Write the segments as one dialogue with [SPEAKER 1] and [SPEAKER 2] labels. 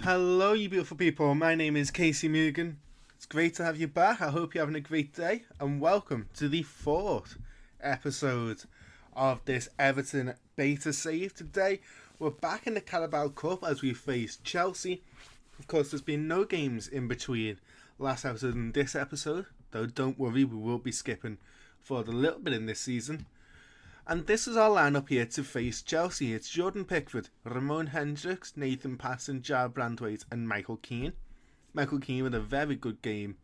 [SPEAKER 1] Hello, you beautiful people. My name is Casey Mugan. It's great to have you back. I hope you're having a great day, and welcome to the fourth episode of this Everton beta save. Today, we're back in the Carabao Cup as we face Chelsea. Of course, there's been no games in between last episode and this episode, though don't worry, we will be skipping for a little bit in this season. And this is our lineup here to face Chelsea. It's Jordan Pickford, Ramon Hendricks, Nathan Passon, Jar Brandwaite and Michael Keane. Michael Keane with a very good game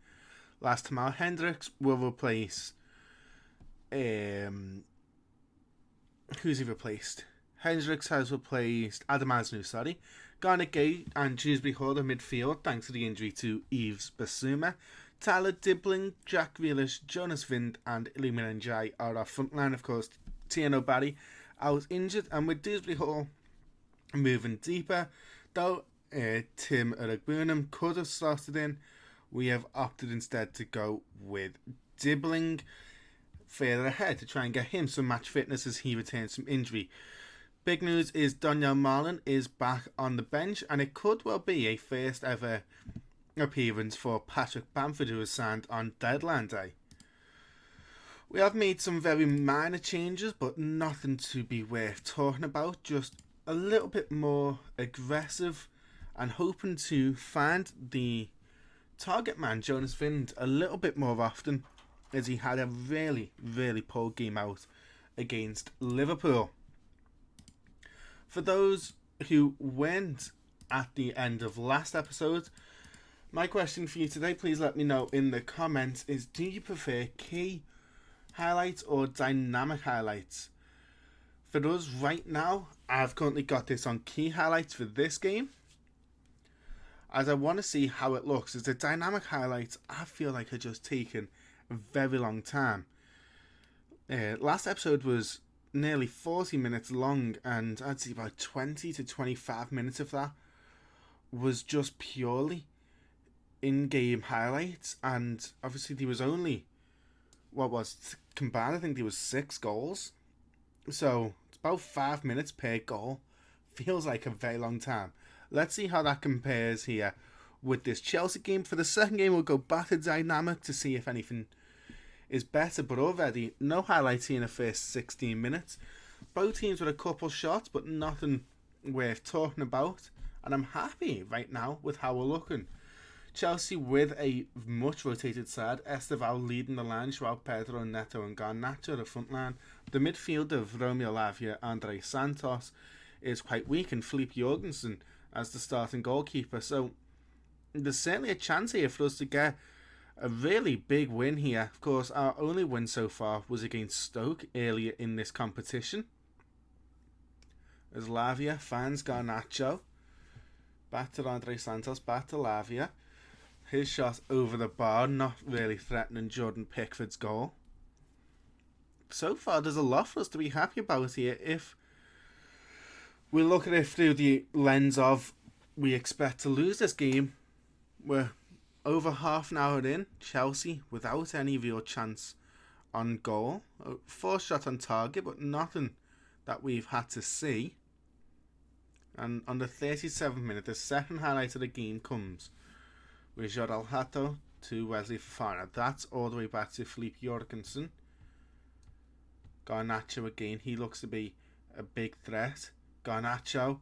[SPEAKER 1] last time out. Hendricks will replace... who's he replaced? Hendricks has replaced Adam Asnu, sorry. Garnet Gay and Dewsbury Hall in midfield thanks to the injury to Yves Bissouma. Tyler Dibbling, Jack Grealish, Jonas Vind and Iliman Njai are our front line. Of course, Tiano Barry out injured, and with Dewsbury Hall moving deeper, though Tim Eregbunam could have started in, we have opted instead to go with Dibbling further ahead to try and get him some match fitness as he returns from injury. Big news is Daniel Marlin is back on the bench, and it could well be a first ever appearance for Patrick Bamford, who was signed on deadline day. We have made some very minor changes, but nothing to be worth talking about. Just a little bit more aggressive and hoping to find the target man, Jonas Vind, a little bit more often, as he had a really, really poor game out against Liverpool. For those who weren't at the end of last episode, my question for you today, please let me know in the comments, is do you prefer key highlights or dynamic highlights? For us right now, I've currently got this on key highlights for this game, as I want to see how it looks. As the dynamic highlights, I feel like are just taking a very long time. Last episode was nearly 40 minutes long, and I'd say about 20 to 25 minutes of that was just purely in-game highlights, and obviously there was only combined, I think there was 6 goals, so it's about 5 minutes per goal. Feels like a very long time. Let's see how that compares here with this Chelsea game. For the second game, we'll go back to dynamic to see if anything is better, but already no highlights here in the first 16 minutes. Both teams with a couple shots, but nothing worth talking about, and I'm happy right now with how we're looking. Chelsea with a much rotated side. Esteval leading the line, Joao Pedro, Neto and Garnacho the front line. The midfield of Romeo Lavia, Andre Santos is quite weak, and Philippe Jorgensen as the starting goalkeeper. So there's certainly a chance here for us to get a really big win here. Of course, our only win so far was against Stoke earlier in this competition. As Lavia finds Garnacho. Back to Andre Santos, back to Lavia. His shot over the bar, not really threatening Jordan Pickford's goal. So far, there's a lot for us to be happy about here. If we look at it through the lens of we expect to lose this game, we're over half an hour in, Chelsea without any real chance on goal. 4 shots on target, but nothing that we've had to see. And on the 37th minute, the second highlight of the game comes with Jordan Hato to Wesley Fofana. That's all the way back to Philippe Jorgensen. Garnacho again, he looks to be a big threat. Garnacho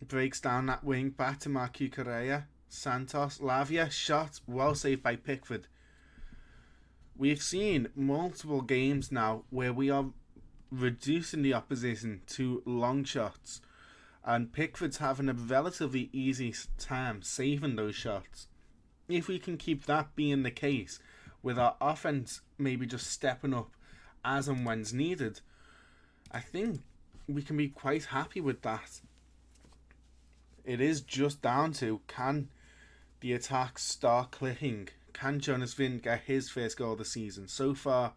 [SPEAKER 1] breaks down that wing, back to Marcu Correa. Santos, Lavia, shot, well saved by Pickford. We've seen multiple games now where we are reducing the opposition to long shots, and Pickford's having a relatively easy time saving those shots. If we can keep that being the case, with our offense maybe just stepping up as and when's needed, I think we can be quite happy with that. It is just down to, can the attacks start clicking? Can Jonas Vind get his first goal of the season? So far,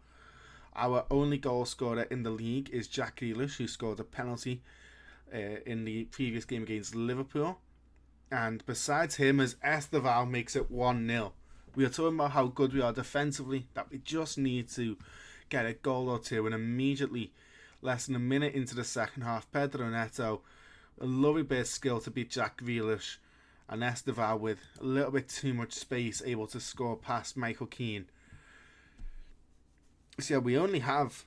[SPEAKER 1] our only goal scorer in the league is Jack Grealish, who scored a penalty in the previous game against Liverpool. And besides him, as Esteval makes it 1-0. We are talking about how good we are defensively, that we just need to get a goal or two, and immediately, less than a minute into the second half, Pedro Neto, a lovely bit of skill to beat Jack Grealish, And Esteval with a little bit too much space, able to score past Michael Keane. So yeah, we only have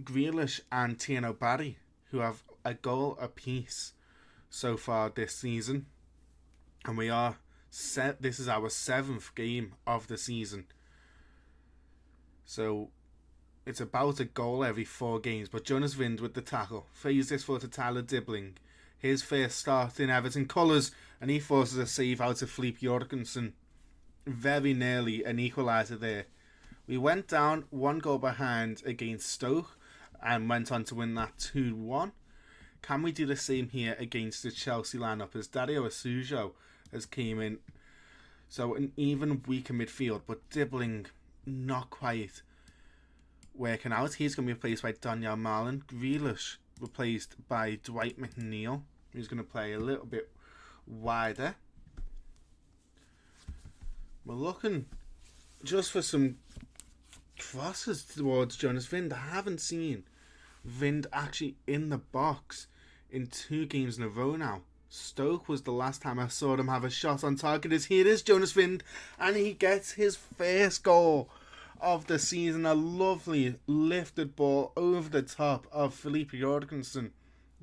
[SPEAKER 1] Grealish and Tieno Barry, who have a goal apiece so far this season. And we are this is our 7th game of the season. So it's about a goal every 4 games. But Jonas Wind with the tackle. Phased this for to Tyler Dibbling. His first start in Everton colours, and he forces a save out of Philippe Jorgensen. Very nearly an equaliser there. We went down 1 goal behind against Stoke and went on to win that 2-1. Can we do the same here against the Chelsea lineup, as Dario Asujo has came in? So an even weaker midfield, but Dibbling not quite working out. He's going to be replaced by Daniel Marlin. Grealish replaced by Dwight McNeil, who's going to play a little bit wider. We're looking just for some crosses towards Jonas Wind. I haven't seen Wind actually in the box in 2 games in a row now. Stoke was the last time I saw them have a shot on target. As here is Jonas Wind, and he gets his first goal of the season. A lovely lifted ball over the top of Philippe Jorgensen.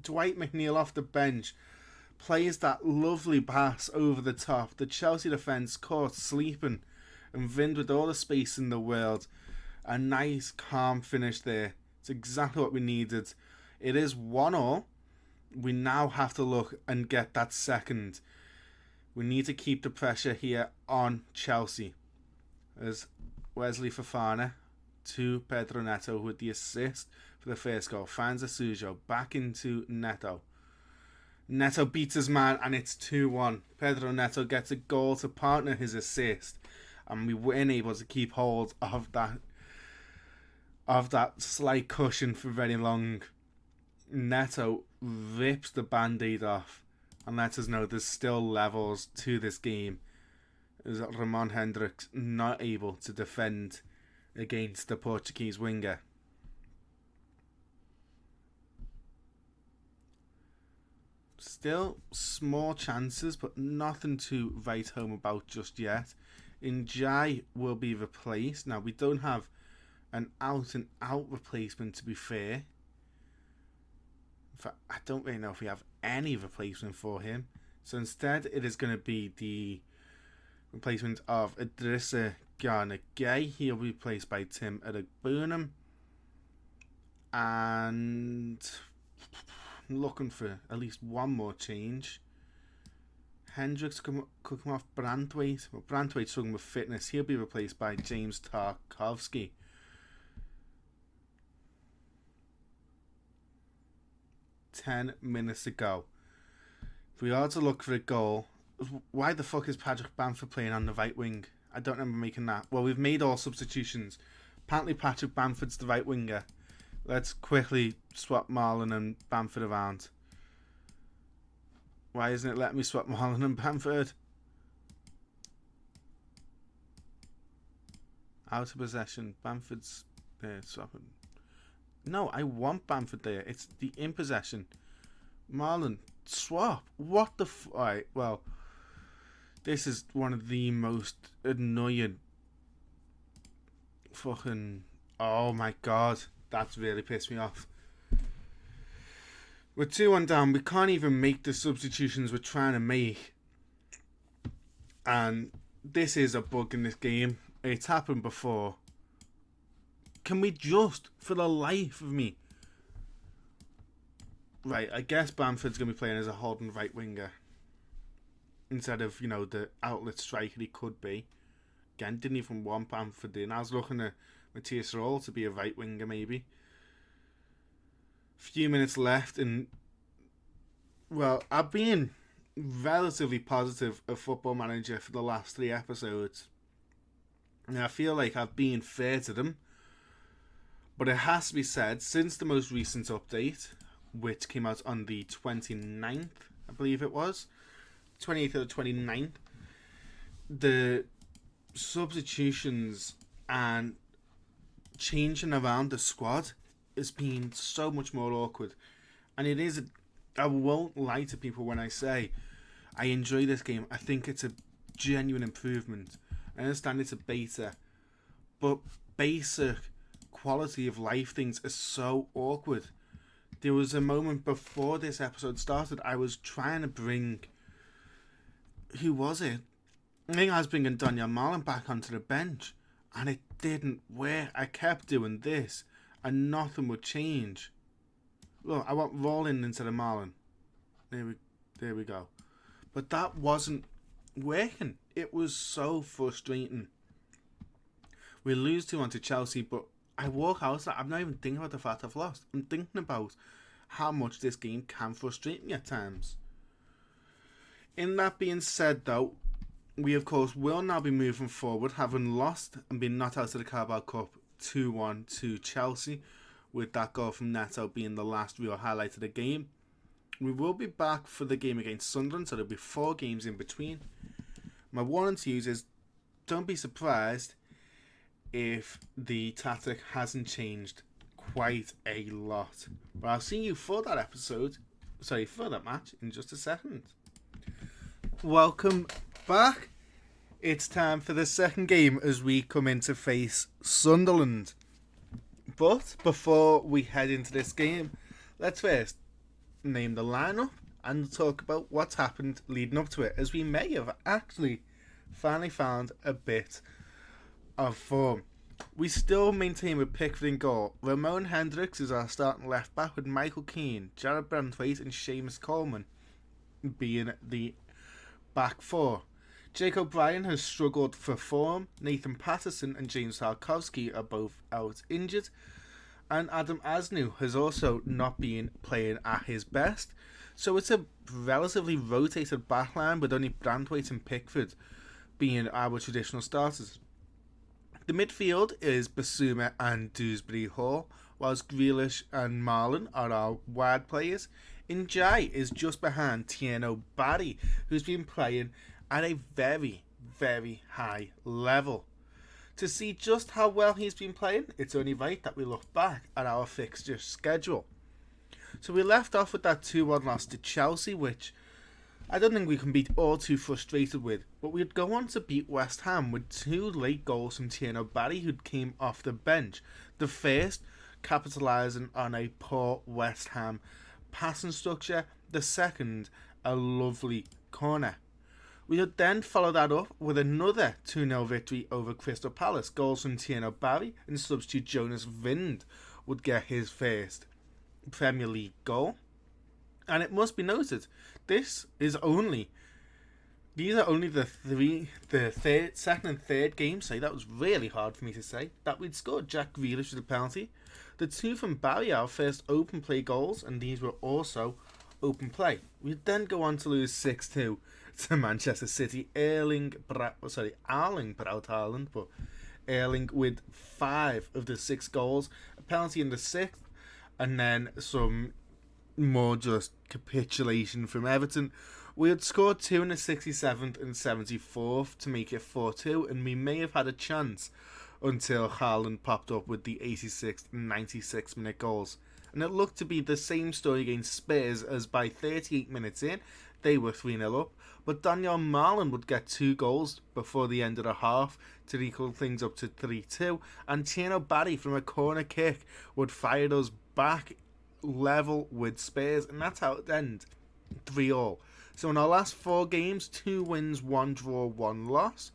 [SPEAKER 1] Dwight McNeil off the bench plays that lovely pass over the top. The Chelsea defence caught sleeping, and Wind with all the space in the world. A nice calm finish there. It's exactly what we needed. It is 1-1. We now have to look and get that second. We need to keep the pressure here on Chelsea. As Wesley Fofana to Pedro Neto with the assist for the first goal. Finds Asujo back into Neto. Neto beats his man and it's 2-1. Pedro Neto gets a goal to partner his assist, and we weren't able to keep hold of that slight cushion for very long. Neto rips the band-aid off and lets us know there's still levels to this game, as Ramon Hendricks not able to defend against the Portuguese winger. Still small chances, but nothing to write home about just yet. Njai will be replaced. Now, we don't have an out-and-out replacement, to be fair. In fact, I don't really know if we have any replacement for him. So instead, it is going to be the replacement of Idrissa Gana Gay. He'll be replaced by Tim Edegbunam. And I'm looking for at least one more change. Hendricks could come off Brandwaite. Well, Brandwaite's struggling with fitness. He'll be replaced by James Tarkowski. Ten minutes to go. If we are to look for a goal, why the fuck is Patrick Bamford playing on the right wing? I don't remember making that. Well, we've made all substitutions. Apparently Patrick Bamford's the right winger. Let's quickly swap Marlon and Bamford around. Why isn't it letting me swap Marlon and Bamford? Out of possession. Bamford's there swapping. No, I want Bamford there. It's the in possession. Marlon, swap. What the Alright, well, this is one of the most annoying fucking... Oh my god. That's really pissed me off. We're 2-1 down. We can't even make the substitutions we're trying to make. And this is a bug in this game. It's happened before. Can we just, for the life of me... Right, I guess Bamford's going to be playing as a holding right winger. Instead of, the outlet striker he could be. Again, didn't even want Bamford in. I was looking at Matthias Roll to be a right winger, maybe. Few minutes left, and... Well, I've been relatively positive of Football Manager for the last 3 episodes. And I feel like I've been fair to them. But it has to be said, since the most recent update, which came out on the 29th, I believe it was, 28th or 29th, the substitutions and changing around the squad has been so much more awkward. And it is, I won't lie to people when I say, I enjoy this game. I think it's a genuine improvement. I understand it's a beta, but basic quality of life things are so awkward. There was a moment before this episode started, I was trying to bring... Who was it? I think I was bringing Daniel Marlin back onto the bench, and it didn't work. I kept doing this, and nothing would change. Look, I want Rolling instead of Marlin. There we go. But that wasn't working. It was so frustrating. We lose 2-1 to Chelsea, but I walk out. I'm not even thinking about the fact I've lost. I'm thinking about how much this game can frustrate me at times. In that being said, though, we of course will now be moving forward, having lost and been knocked out of the Carabao Cup 2-1 to Chelsea, with that goal from Neto being the last real highlight of the game. We will be back for the game against Sunderland, so there'll be 4 games in between. My warning to you is, don't be surprised if the tactic hasn't changed quite a lot. But I'll see you for that match in just a second. Welcome back. It's time for the second game as we come in to face Sunderland. But before we head into this game, let's first name the lineup and talk about what's happened leading up to it, as we may have actually finally found a bit of form. We still maintain with Pickford in goal. Ramon Hendricks is our starting left back, with Michael Keane, Jared Brandthwaite and Seamus Coleman being the back 4. Jake O'Brien has struggled for form. Nathan Patterson and James Tarkowski are both out injured. And Adam Asnew has also not been playing at his best. So it's a relatively rotated backline, with only Brandthwaite and Pickford being our traditional starters. The midfield is Basuma and Dewsbury Hall, whilst Grealish and Marlin are our wide players. Njai is just behind Tieno Barry, who's been playing at a very, very high level. To see just how well he's been playing, it's only right that we look back at our fixture schedule. So we left off with that 2-1 loss to Chelsea, which I don't think we can be all too frustrated with, but we'd go on to beat West Ham with 2 late goals from Tieno Barry, who came off the bench. The first capitalising on a poor West Ham passing structure, the second a lovely corner. We would then follow that up with another 2-0 victory over Crystal Palace. Goals from Tieno Barry and substitute Jonas Vind would get his first Premier League goal. And it must be noted, these are only the second and third games, that was really hard for me to say, that we'd scored Jack Grealish with a penalty. The 2 from Barry are our first open play goals, and these were also open play. We'd then go on to lose 6-2 to Manchester City. Erling Braut Haaland, but Erling with 5 of the 6 goals, a penalty in the 6th, and then some more just capitulation from Everton. We had scored 2 in the 67th and 74th to make it 4-2, and we may have had a chance until Haaland popped up with the 86th and 96th minute goals. And it looked to be the same story against Spurs, as by 38 minutes in, they were 3-0 up. But Daniel Marlin would get 2 goals before the end of the half to equal things up to 3-2. And Tieno Barry from a corner kick would fire us back level with Spurs. And that's how it ended, 3-3. So in our last 4 games, 2 wins, 1 draw, 1 loss.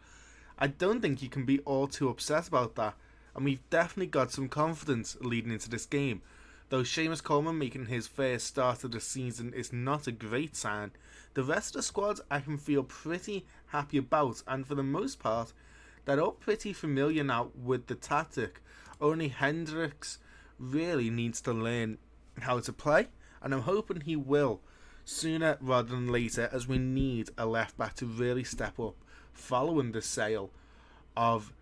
[SPEAKER 1] I don't think you can be all too upset about that. And we've definitely got some confidence leading into this game. Though Seamus Coleman making his first start of the season is not a great sign, the rest of the squad I can feel pretty happy about, and for the most part, they're all pretty familiar now with the tactic. Only Hendricks really needs to learn how to play, and I'm hoping he will sooner rather than later, as we need a left back to really step up following the sale of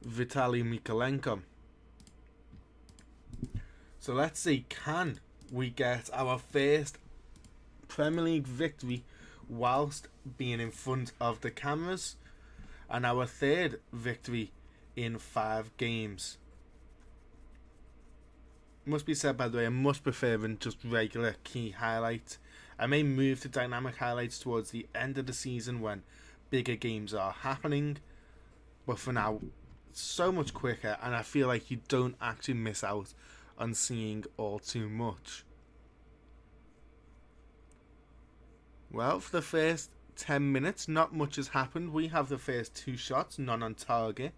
[SPEAKER 1] Vitaly Mykolenko. So let's see, can we get our first Premier League victory whilst being in front of the cameras, and our third victory in 5 games. Must be said, by the way, I'm much preferring just regular key highlight I may move to dynamic highlights towards the end of the season when bigger games are happening, but for now, so much quicker, and I feel like you don't actually miss out on seeing all too much. Well, for the first 10 minutes, not much has happened. We have the first 2 shots, none on target,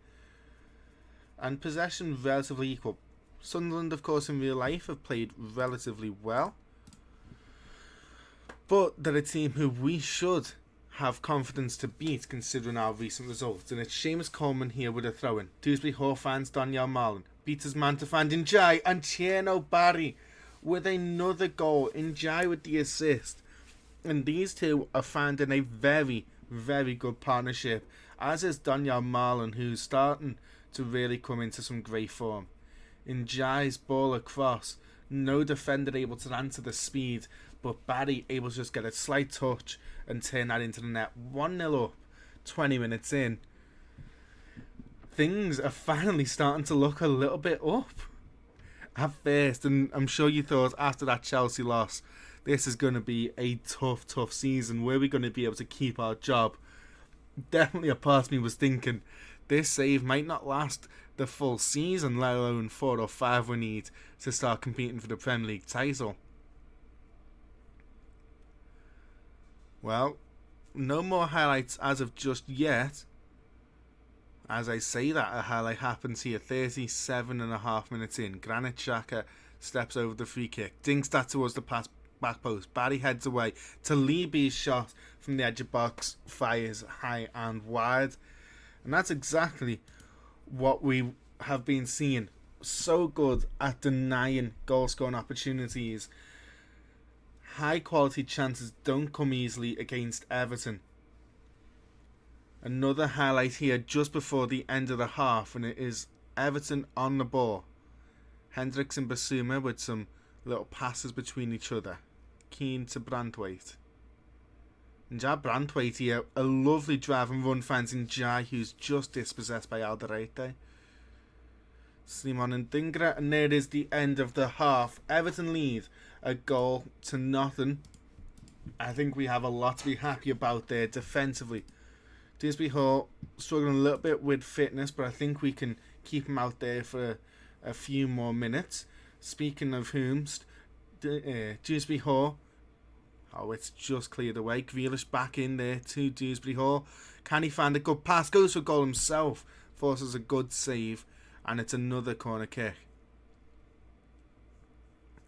[SPEAKER 1] and possession relatively equal. Sunderland, of course, in real life have played relatively well, but they're a team who we should have confidence to beat considering our recent results. And it's Seamus Coleman here with a throw-in. Dewsbury Hall fans Daniel Marlin beats his man to find Njai and Tierno Barry with another goal. Njai with the assist. And these two are finding a very, very good partnership, as is Daniel Marlin, who's starting to really come into some great form. Njai's ball across, no defender able to answer the speed, but Barry able to just get a slight touch and turn that into the net. 1-0 up, 20 minutes in. Things are finally starting to look a little bit up at first, and I'm sure you thought after that Chelsea loss, this is going to be a tough season. Were we going to be able to keep our job? Definitely a part of me was thinking this save might not last the full season, let alone 4 or 5 we need to start competing for the Premier League title. Well, no more highlights as of just yet. As I say that, a highlight happens here 37.5 minutes in. Granit Xhaka steps over the free kick, dinks that towards the back post. Barry heads away. Talibi's shot from the edge of box fires high and wide. And that's exactly what we have been seeing. So good at denying goal scoring opportunities. High quality chances don't come easily against Everton. Another highlight here just before the end of the half, and it is Everton on the ball. Hendricks and Basuma with some little passes between each other. Keane to Brandwaite. Njai Brandwaite here, a lovely drive and run finds Njai, who's just dispossessed by Alderete. Simon and Dingra, and there it is, the end of the half. Everton lead a goal to nothing. I think we have a lot to be happy about there defensively. Dewsbury Hall struggling a little bit with fitness, but I think we can keep him out there for a few more minutes. Speaking of whom, Dewsbury Hall, it's just cleared away. Grealish back in there to Dewsbury Hall. Can he find a good pass? Goes for goal himself. Forces a good save. And it's another corner kick.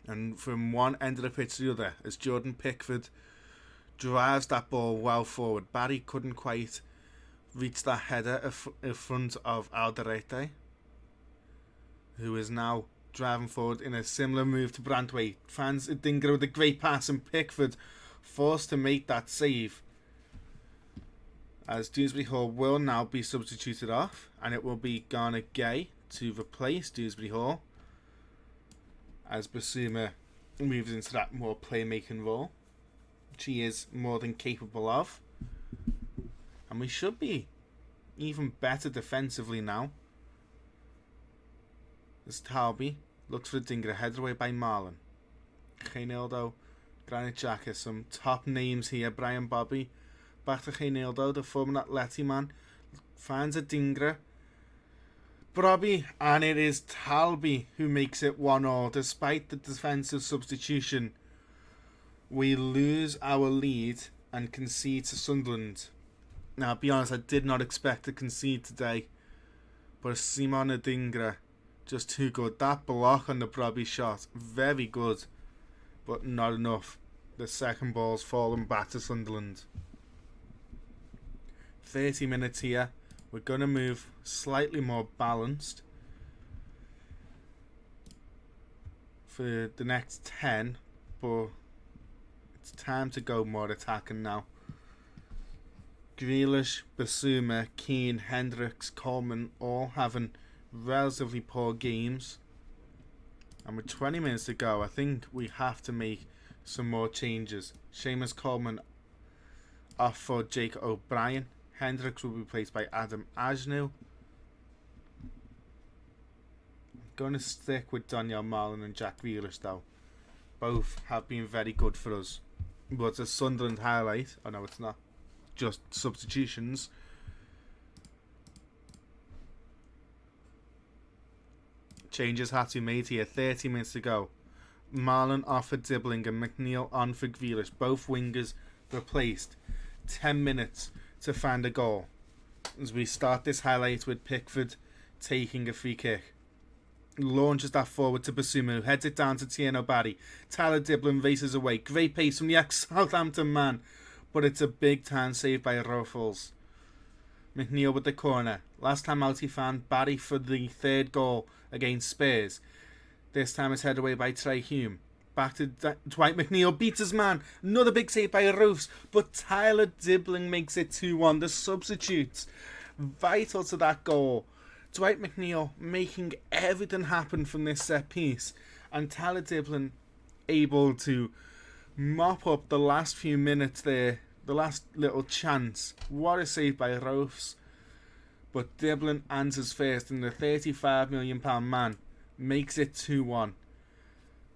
[SPEAKER 1] And from one end of the pitch to the other, as Jordan Pickford drives that ball well forward. Barry couldn't quite reach that header in front of Alderete, who is now driving forward in a similar move to Brandwaite. Finds Dingra with a great pass, and Pickford forced to make that save. As Dewsbury Hall will now be substituted off, and it will be Garner Gay to replace Dewsbury Hall, as Basuma moves into that more playmaking role, which he is more than capable of. And we should be even better defensively now. As Talby looks for Dingra, headed away by Marlin. Reinildo, Granit Xhaka, some top names here. Brian Bobby, back to Reinildo, the former Atleti man, finds a Dingra. Bobby, and it is Talby who makes it 1-1. Despite the defensive substitution, we lose our lead and concede to Sunderland. Now, I'll be honest, I did not expect to concede today, but Simon Adingra, just too good. That block on the Bobby shot, very good, but not enough. The second ball's fallen back to Sunderland. 30 minutes here. We're going to move slightly more balanced for the next 10, but it's time to go more attacking now. Grealish, Basuma, Keane, Hendricks, Coleman all having relatively poor games. And with 20 minutes to go, I think we have to make some more changes. Seamus Coleman off for Jake O'Brien. Hendricks will be replaced by Adam Agnew. I'm going to stick with Daniel Marlin and Jack Grealish though. Both have been very good for us. but it's a Sunderland highlight. Oh no, it's not. Just substitutions. Changes had to be made here. 30 minutes to go. Marlon off for Dibbling and McNeil on for Grealish. Both wingers replaced. 10 minutes to find a goal. As we start this highlight with Pickford taking a free kick. Launches that forward to Basuma, who heads it down to Tieno Barry. Tyler Dibbling races away. Great pace from the ex-Southampton man. But it's a big time save by Ruffles. McNeil with the corner. Last time out he found Barry for the third goal against Spurs. This time it's headed away by Trey Hume. Back to Dwight McNeil. Beats his man. Another big save by Roofs. But Tyler Dibbling makes it 2-1. The substitutes. Vital to that goal. Dwight McNeil making everything happen from this set piece. And Tyler Dibbling able to mop up the last few minutes there. The last little chance. What a save by Roofs. But Dibbling answers first, and the £35 million man makes it 2-1.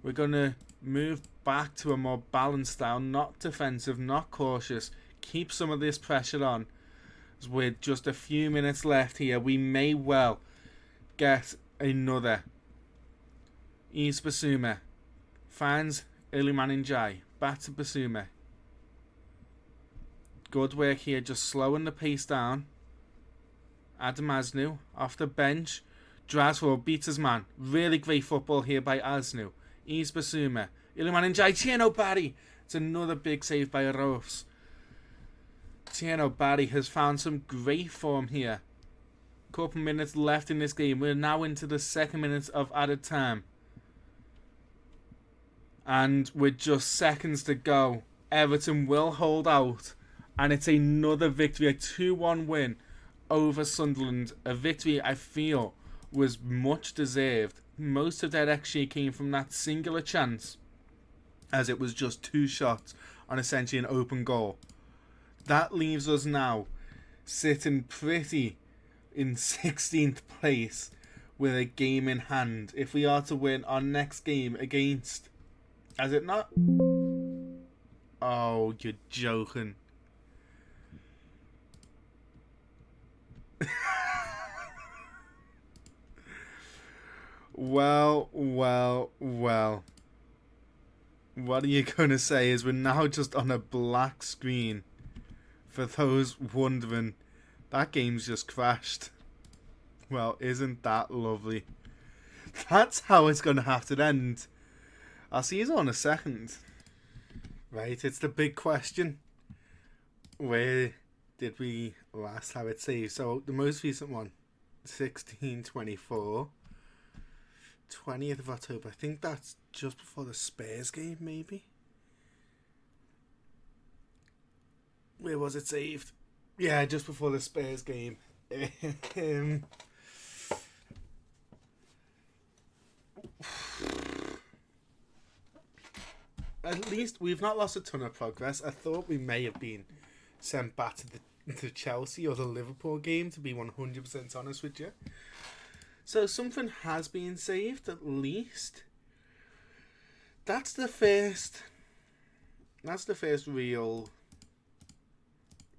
[SPEAKER 1] We're going to move back to a more balanced style, not defensive, not cautious. Keep some of this pressure on. With just a few minutes left here, we may well get another. Yves Bissouma finds Iliman Ndiaye. Back to Bissouma. Good work here, just slowing the pace down. Adam Asnu off the bench. Drives forward, beats his man. Really great football here by Asnu. Yves Bissouma. Iliman Ndiaye. Tieno Barry. It's another big save by Roofs. Tieno Barry has found some great form here. Couple minutes left in this game. We're now into the second minute of added time. And with just seconds to go, Everton will hold out. And it's another victory, a 2-1 win over Sunderland. A victory I feel was much deserved. Most of their XG came from that singular chance, as it was just 2 shots on essentially an open goal. That leaves us now sitting pretty in 16th place with a game in hand. If we are to win our next game against... Has it not? Oh, you're joking. Well. What are you going to say is we're now just on a black screen. For those wondering, that game's just crashed. Well, isn't that lovely? That's how it's going to have to end. I'll see you all in a second. Right, it's the big question. Where did we last have it saved? So, the most recent one, 16/24, 20th of October. I think that's just before the Spurs game, maybe? Where was it saved? Yeah, just before the Spurs game. At least we've not lost a ton of progress. I thought we may have been sent back to the Chelsea or the Liverpool game, to be 100% honest with you. So something has been saved, at least. That's the first real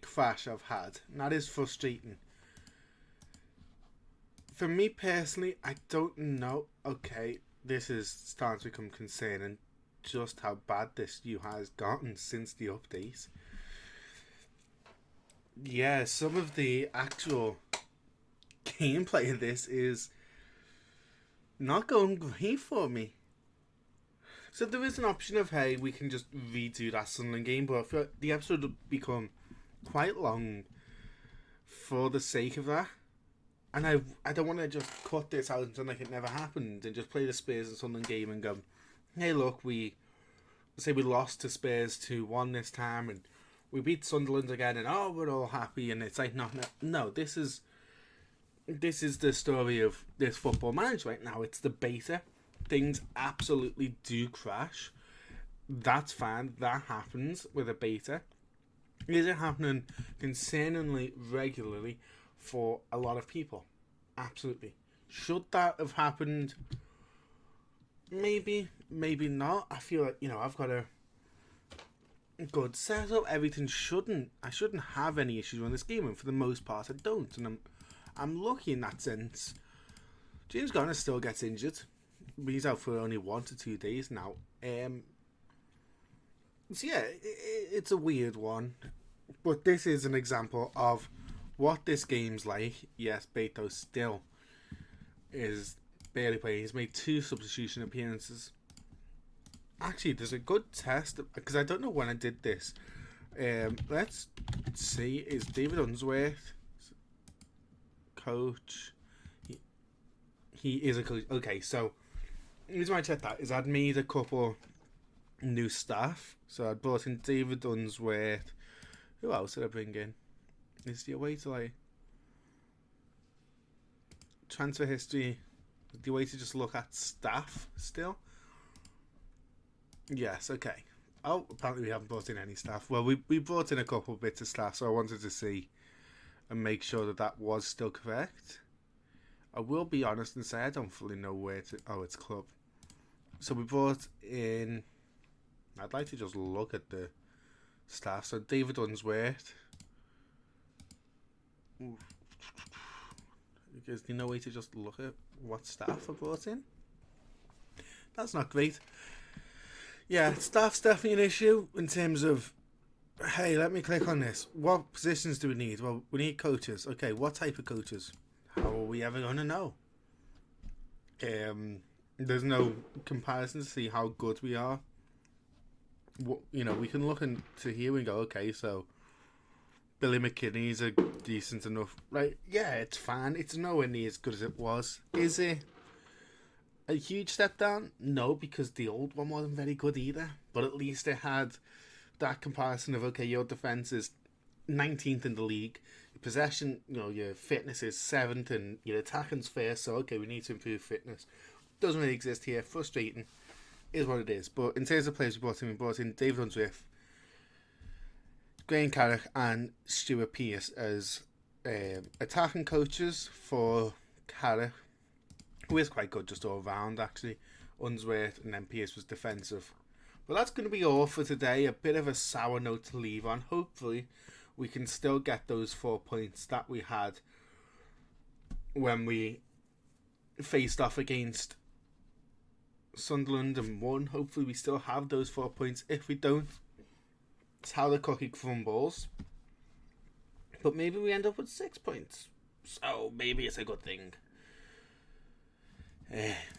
[SPEAKER 1] crash I've had, and that is frustrating. For me personally, I don't know. Okay, this is starting to become concerning, just how bad this UI has gotten since the update. Yeah, some of the actual gameplay of this is not going great for me. So there is an option of, hey, we can just redo that Sunderland game, but I feel like the episode would become quite long for the sake of that. And I don't want to just cut this out and sound like it never happened and just play the Spurs and Sunderland game and go, hey, look, we lost to Spurs 2-1 this time and we beat Sunderland again and oh, we're all happy. And it's like, no, this is the story of this football manager right now. It's the beta. Things absolutely do crash. That's fine. That happens with a beta. Is it happening concerningly regularly for a lot of people? Absolutely. Should that have happened? Maybe not. I feel like, I've got to good setup. Everything I shouldn't have any issues with this game, and for the most part, I don't. And I'm lucky in that sense. James Garner still gets injured. He's out for only 1 to 2 days now. So yeah, it's a weird one, but this is an example of what this game's like. Yes, Beto still is barely playing. He's made 2 substitution appearances. Actually, there's a good test, because I don't know when I did this. Let's see, is David Unsworth coach? He is a coach. Okay, so the reason why I checked that is I'd made a couple new staff. So I'd brought in David Unsworth. Who else did I bring in? Is there a way to like transfer history? Is there a way to just look at staff still? Yes, okay. Oh, apparently we haven't brought in any staff. Well, we brought in a couple bits of staff, so I wanted to see and make sure that that was still correct. I will be honest and say I don't fully know where to... Oh, it's club. So we brought in... I'd like to just look at the staff. So David Unsworth. Is there no way to just look at what staff are brought in? That's not great. Yeah, staff's definitely an issue in terms of, hey, let me click on this. What positions do we need? Well, we need coaches. Okay, what type of coaches? How are we ever going to know? There's no comparison to see how good we are. You know, we can look into here and go, okay, so Billy McKinney's a decent enough, right? Yeah, it's fine. It's nowhere near as good as it was. Is it a huge step down? No, because the old one wasn't very good either. But at least it had that comparison of, okay, your defence is 19th in the league, your possession, you know, your fitness is 7th, and your attacking's first, so okay, we need to improve fitness. Doesn't really exist here. Frustrating. Is what it is. But in terms of players we brought in David Unsworth, Graham Carrick and Stuart Pearce as attacking coaches for Carrick, who is quite good just all round actually. Unsworth, and then Pearce was defensive. But that's going to be all for today. A bit of a sour note to leave on. Hopefully we can still get those 4 points that we had when we faced off against Sunderland and won. Hopefully we still have those 4 points. If we don't, it's how the cookie crumbles. But maybe we end up with 6 points. So maybe it's a good thing.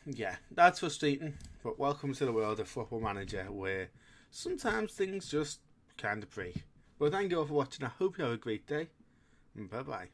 [SPEAKER 1] Yeah, that's frustrating. But welcome to the world of Football Manager, where sometimes things just kind of break. Well, thank you all for watching. I hope you have a great day. Bye bye.